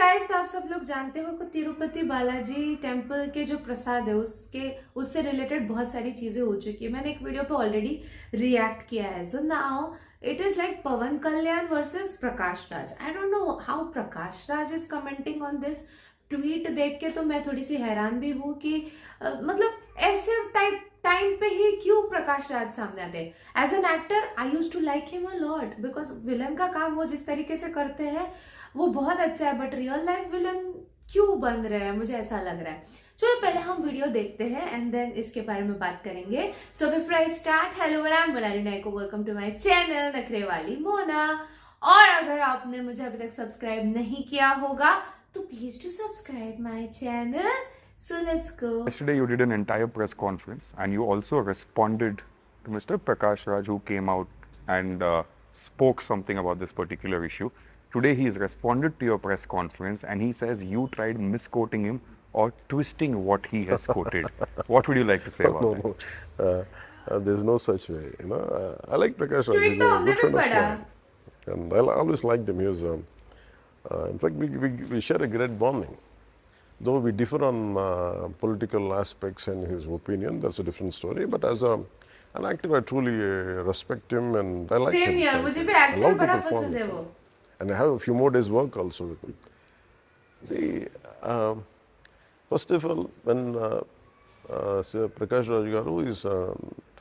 Guys, आप सब लोग जानते हो कि तिरुपति बालाजी टेम्पल के जो प्रसाद है उससे रिलेटेड बहुत सारी चीजें हो चुकी है। मैंने एक वीडियो पे ऑलरेडी रिएक्ट किया है। So now it is like Pawan Kalyan versus Prakash Raj. I don't know how Prakash Raj is commenting on this tweet. देख के तो मैं थोड़ी सी हैरान भी हूँ कि मतलब ऐसे टाइम पे ही क्यों प्रकाश राज सामने आते हैं। As an actor I used to like him a lot because villain का काम वो जिस तरीके से करते हैं वो बहुत अच्छा है, बट रियल लाइफ विलन क्यों बन रहे हैं, मुझे ऐसा लग रहा है। चलो पहले हम वीडियो देखते हैं एंड देन इसके बारे में बात करेंगे। So before I start, hello I am Monali Nayako, welcome to my channel Nakhre Wali Mona. और अगर आपने मुझे अभी तक सब्सक्राइब नहीं किया होगा तो please to subscribe my channel. So let's go. Yesterday, you did an entire press conference and you also responded to Mr. Prakash Raj, who came out and spoke something about this particular issue. Today, he has responded to your press conference and he says you tried misquoting him or twisting what he has quoted. What would you like to say about that? No. There's no such way. I like Prakash Raj. Tweet He's तो a हमने good भी friend of पढ़ा। mine. And I always liked him. In fact, we share a great bonding. Though we differ on political aspects and his opinion, that's a different story. But as an actor, I truly respect him and I like same him. यार, मुझे भी I actor love to बड़ा perform पसंद है with वो। him. And I have a few more days work also with him. See, first of all, when Sir Prakash Raj Garu is,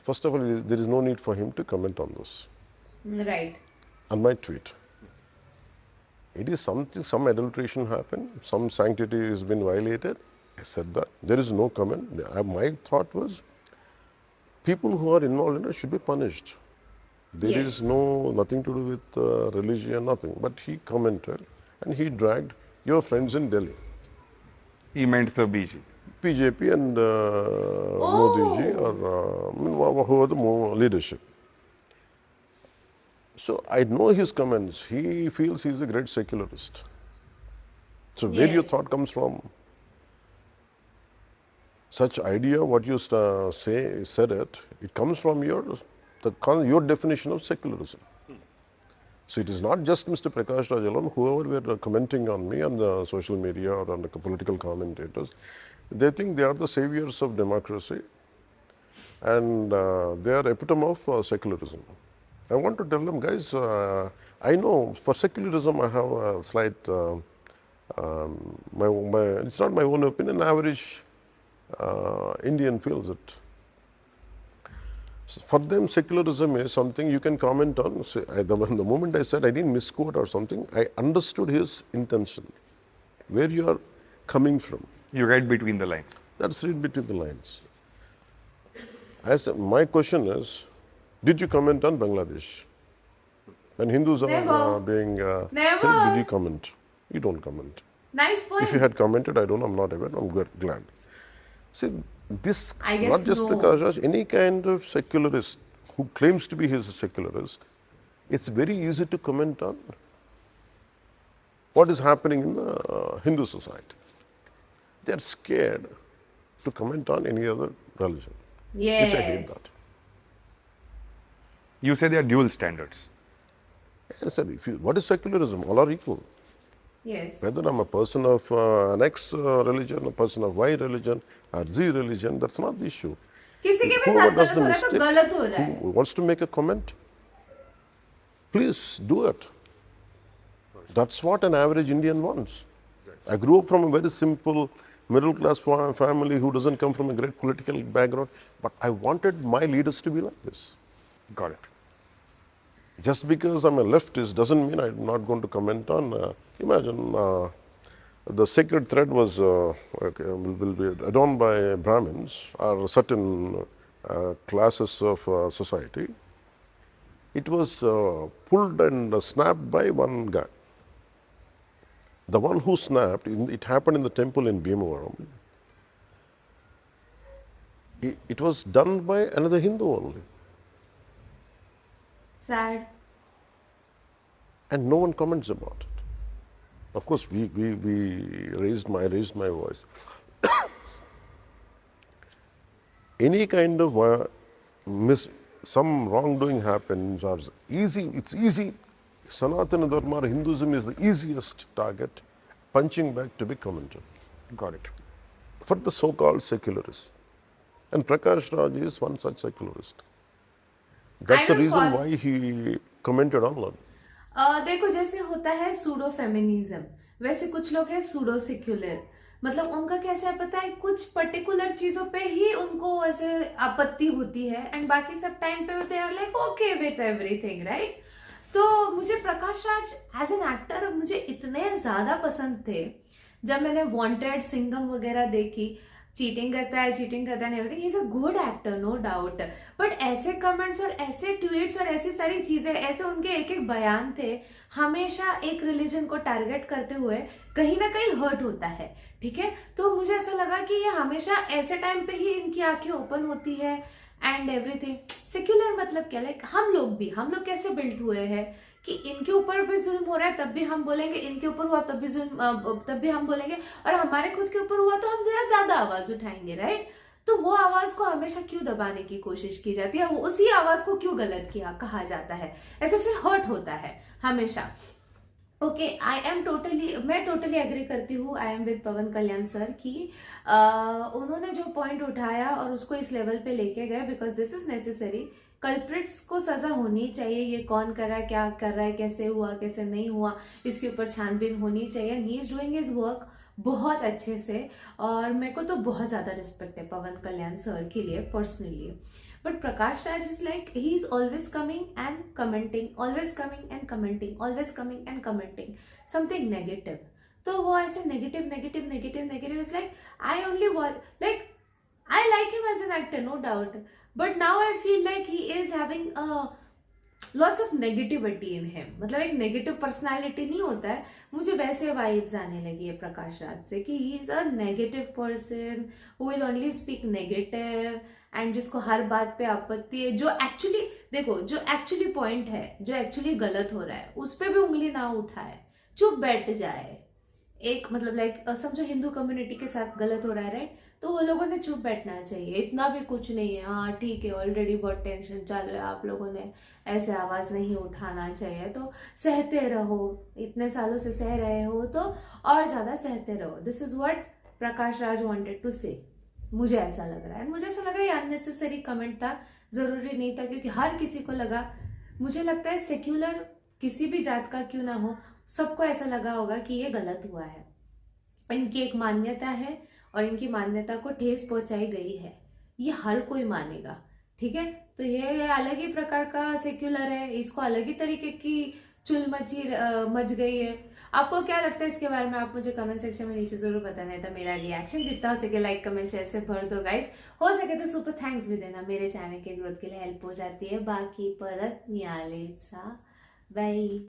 first of all, there is no need for him to comment on this, right. on my tweet. It is something, some adulteration happened, some sanctity has been violated. I said that. There is no comment. My thought was, people who are involved in it should be punished. There is Yes. nothing to do with religion, nothing. But he commented and he dragged your friends in Delhi, He meant the BG. BJP and Modi ji, or who are the more leadership. So I know his comments. He feels he's a great secularist. So where your Yes. thought comes from? Such idea, what you said it comes from your definition of secularism. So it is not just Mr. Prakash Raj alone. Whoever were commenting on me on the social media or on the political commentators, they think they are the saviors of democracy, and they are epitome of secularism. I want to tell them, guys, I know for secularism I have a slight, it's not my own opinion, average Indian feels it. So for them, secularism is something you can comment on. So the moment I said I didn't misquote or something, I understood his intention, where you are coming from. You read between the lines. That's read between the lines. My question is, did you comment on Bangladesh? When Hindus are Never. being Never. killed, did you comment? You don't comment. Nice If you point. had commented, I don't know, I'm not aware, I'm glad. See, this, I guess not just no. Prakash Raj, any kind of secularist who claims to be his secularist, it's very easy to comment on what is happening in the Hindu society. They're scared to comment on any other religion, which I hate yes. that. You say there are dual standards. I said, what is secularism? All are equal. Yes. Whether I'm a person of an X religion, a person of Y religion, or Z religion, that's not the issue. किसी के भी Whoever साथ does गलत the हो रहा है तो mistake, गलत हो रहा है। who wants to make a comment, please do it. That's what an average Indian wants. I grew up from a very simple middle class family who doesn't come from a great political background, but I wanted my leaders to be like this. Got it. Just because I'm a leftist doesn't mean I'm not going to comment on. Imagine the sacred thread was will be adorned by Brahmins or certain classes of society. It was pulled and snapped by one guy. The one who snapped, it happened in the temple in Bhimavaram. It was done by another Hindu only. Sad. And no one comments about it. Of course, I raised my voice. Any kind of some wrongdoing happens, or it's easy. Sanatana Dharma or Hinduism is the easiest target. punching bag to be commented Got it. for the so-called secularists. And Prakash Raj is one such secularist. That's the don't reason call- why he commented online. देखो जैसे होता है pseudo feminism, वैसे कुछ लोग हैं pseudo secular. मतलब उनका कैसा है पता है, कुछ पर्टिकुलर चीजों पे ही उनको ऐसे आपत्ति होती है एंड बाकी सब टाइम पे they are like okay with everything, right. तो मुझे Prakash Raj as an actor मुझे इतने ज्यादा पसंद थे। जब मैंने वांटेड, सिंघम वगैरह देखी, चीटिंग करता है everything, he is a good actor no doubt. But ऐसे कमेंट्स और ऐसे ट्वीट्स और ऐसी सारी चीजें, ऐसे उनके एक एक बयान थे, हमेशा एक रिलीजन को टारगेट करते हुए कहीं ना कहीं हर्ट होता है, ठीक है। तो मुझे ऐसा लगा कि ये हमेशा ऐसे टाइम पे ही इनकी आंखें ओपन होती है एंड एवरीथिंग। सेक्युलर मतलब क्या, लाइक हम लोग कैसे बिल्ड हुए हैं कि इनके ऊपर भी जुल्म हो रहा है तब भी हम बोलेंगे, इनके ऊपर हुआ तब भी हम बोलेंगे, और हमारे खुद के ऊपर हुआ तो हम जरा ज्यादा आवाज उठाएंगे, राइट। तो वो आवाज को हमेशा क्यों दबाने की कोशिश की जाती है, उसी आवाज को क्यों गलत किया कहा जाता है, ऐसे फिर हर्ट होता है हमेशा। ओके, मैं टोटली एग्री करती हूँ, I am with Pawan Kalyan sir कि उन्होंने जो पॉइंट उठाया और उसको इस लेवल पे लेके गए, because this is necessary. Culprits को सजा होनी चाहिए, ये कौन कर रहा है, क्या कर रहा है, कैसे हुआ कैसे नहीं हुआ, इसके ऊपर छानबीन होनी चाहिए and he is doing his work बहुत अच्छे से। और मेरे को तो बहुत ज्यादा रिस्पेक्ट है पवन कल्याण सर के लिए personally. But Prakash Raj is like he is always coming and commenting, always coming and commenting, always coming and commenting something negative. तो वो ऐसे negative is like I only like I like him as an actor, no doubt. But now I feel like he is having lots of negativity in him. मतलब एक negative personality नहीं होता है, मुझे वैसे vibes आने लगी है प्रकाश राज से कि he is a negative person who will only speak negative and जिसको हर बात पे आपत्ति है। जो एक्चुअली देखो, जो एक्चुअली पॉइंट है, जो एक्चुअली गलत हो रहा है, उस पर भी उंगली ना उठाए, चुप बैठ जाए। एक मतलब लाइक समझो हिंदू कम्युनिटी के साथ गलत हो रहा है, राइट, तो वो लोगों ने चुप बैठना चाहिए, इतना भी कुछ नहीं है, हाँ ठीक है ऑलरेडी बहुत टेंशन चल रहा है, आप लोगों ने ऐसे आवाज नहीं उठाना चाहिए, तो सहते रहो, इतने सालों से सह रहे हो तो और ज्यादा सहते रहो। This is what Prakash Raj wanted to say, मुझे ऐसा लग रहा है। मुझे ऐसा लग रहा है ये अननेसेसरी कमेंट था, जरूरी नहीं था, क्योंकि हर किसी को लगा, मुझे लगता है सेक्युलर किसी भी जात का क्यों ना हो, सबको ऐसा लगा होगा कि ये गलत हुआ है, इनकी एक मान्यता है और इनकी मान्यता को ठेस पहुंचाई गई है, ये हर कोई मानेगा, ठीक है। तो ये अलग ही प्रकार का सेक्युलर है, इसको अलग ही तरीके की चुल मच गई है। आपको क्या लगता है इसके बारे में, आप मुझे कमेंट सेक्शन में नीचे जरूर बताना है। तो मेरा रिएक्शन जितना हो सके लाइक कमेंट शेयर से भर दो गाइस, हो सके तो सुपर थैंक्स भी देना, मेरे चैनल के ग्रोथ के लिए हेल्प हो जाती है। बाकी परत नियालेचा बाय।